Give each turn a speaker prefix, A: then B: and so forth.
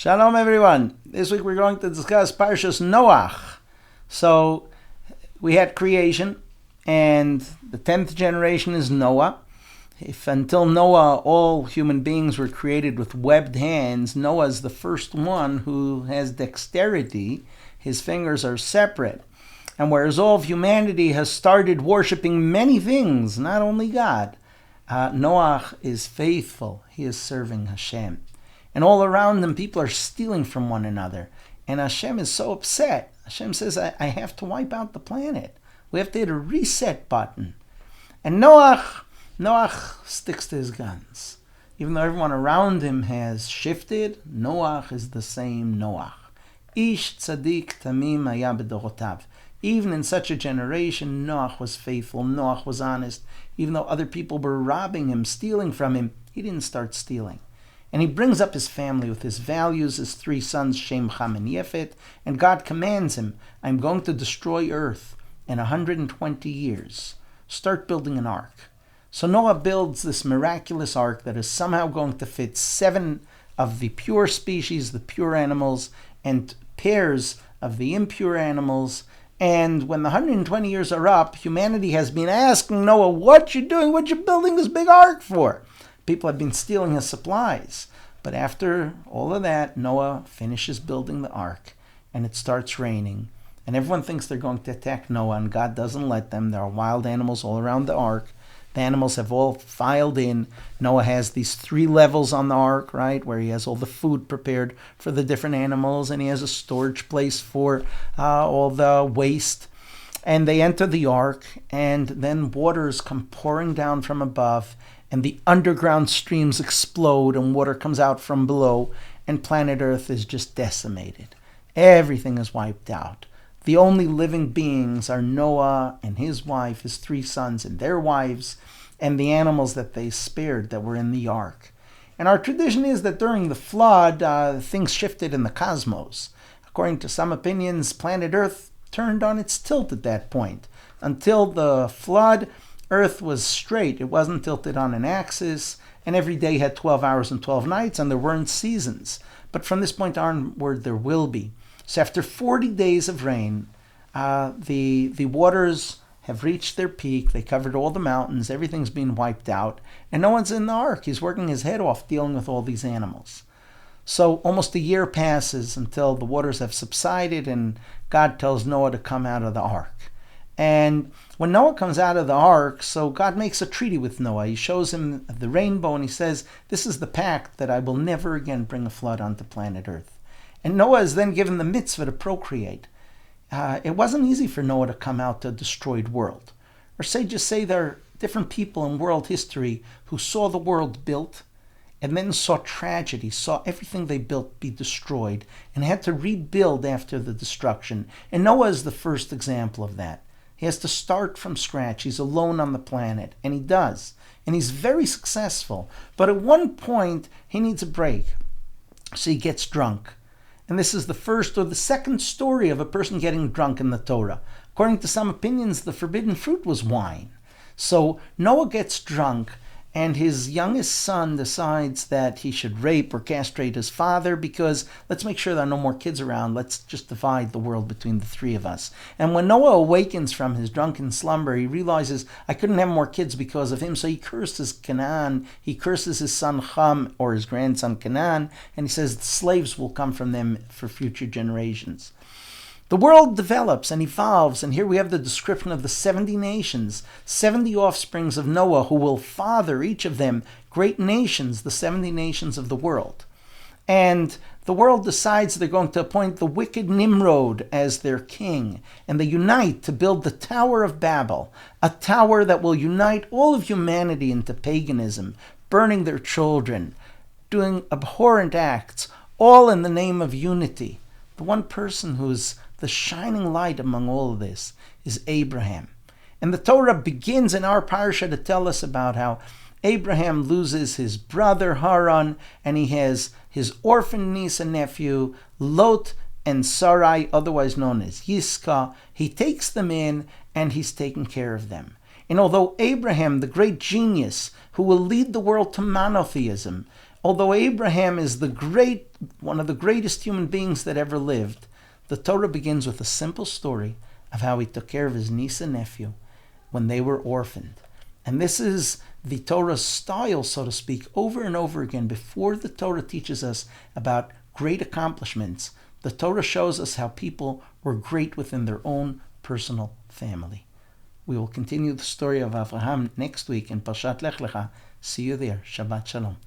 A: Shalom, everyone. This week we're going to discuss Parshas Noach. So we had creation, and the 10th generation is Noah. If until Noah all human beings were created with webbed hands, Noah is the first one who has dexterity. His fingers are separate. And whereas all of humanity has started worshiping many things, not only God, Noach is faithful. He is serving Hashem. And all around them, people are stealing from one another. And Hashem is so upset. Hashem says, I have to wipe out the planet. We have to hit a reset button. And Noach sticks to his guns. Even though everyone around him has shifted, Noach is the same Noach. Ish tzaddik tamim haya b'dorotav. Even in such a generation, Noach was faithful. Noach was honest. Even though other people were robbing him, stealing from him, he didn't start stealing. And he brings up his family with his values, his three sons, Shem, Ham, and Yefet. And God commands him, I'm going to destroy earth in 120 years. Start building an ark. So Noah builds this miraculous ark that is somehow going to fit 7 of the pure species, the pure animals, and pairs of the impure animals. And when the 120 years are up, humanity has been asking Noah, what you doing? What you building this big ark for? People have been stealing his supplies. But after all of that, Noah finishes building the ark, and it starts raining. And everyone thinks they're going to attack Noah, and God doesn't let them. There are wild animals all around the ark. The animals have all filed in. Noah has these 3 levels on the ark, right, where he has all the food prepared for the different animals, and he has a storage place for all the waste. And they enter the ark, and then waters come pouring down from above, and the underground streams explode, and water comes out from below, and planet Earth is just decimated. Everything is wiped out. The only living beings are Noah and his wife, his 3 sons and their wives, and the animals that they spared that were in the ark. And our tradition is that during the flood, things shifted in the cosmos. According to some opinions, planet Earth turned on its tilt at that point. Until the flood, Earth was straight. It wasn't tilted on an axis, and every day had 12 hours and 12 nights, and there weren't seasons. But from this point onward, there will be. So after 40 days of rain, the waters have reached their peak. They covered all the mountains. Everything's been wiped out, and no one's in the ark. He's working his head off dealing with all these animals. So almost a year passes until the waters have subsided, and God tells Noah to come out of the ark. And when Noah comes out of the ark, so God makes a treaty with Noah. He shows him the rainbow, and he says, this is the pact that I will never again bring a flood onto planet Earth. And Noah is then given the mitzvah to procreate. It wasn't easy for Noah to come out to a destroyed world. Our sages say there are different people in world history who saw the world built and then saw tragedy, saw everything they built be destroyed, and had to rebuild after the destruction. And Noah is the first example of that. He has to start from scratch. He's alone on the planet, and he does. And he's very successful. But at one point, he needs a break. So he gets drunk. And this is the first or the second story of a person getting drunk in the Torah. According to some opinions, the forbidden fruit was wine. So Noah gets drunk, and his youngest son decides that he should rape or castrate his father because let's make sure there are no more kids around. Let's just divide the world between the 3 of us. And when Noah awakens from his drunken slumber, he realizes, I couldn't have more kids because of him. So he curses Canaan. He curses his son Ham, or his grandson Canaan, and he says slaves will come from them for future generations. The world develops and evolves, and here we have the description of the 70 nations, 70 offsprings of Noah who will father, each of them, great nations, the 70 nations of the world. And the world decides they're going to appoint the wicked Nimrod as their king, and they unite to build the Tower of Babel, a tower that will unite all of humanity into paganism, burning their children, doing abhorrent acts, all in the name of unity. The one person who's the shining light among all of this is Abraham. And the Torah begins in our Parsha to tell us about how Abraham loses his brother Haran, and he has his orphan niece and nephew, Lot and Sarai, otherwise known as Yiska. He takes them in, and he's taking care of them. And although Abraham, the great genius who will lead the world to monotheism, Although Abraham is one of the greatest human beings that ever lived, the Torah begins with a simple story of how he took care of his niece and nephew when they were orphaned. And this is the Torah's style, so to speak, over and over again. Before the Torah teaches us about great accomplishments, the Torah shows us how people were great within their own personal family. We will continue the story of Avraham next week in Parshat Lech Lecha. See you there. Shabbat Shalom.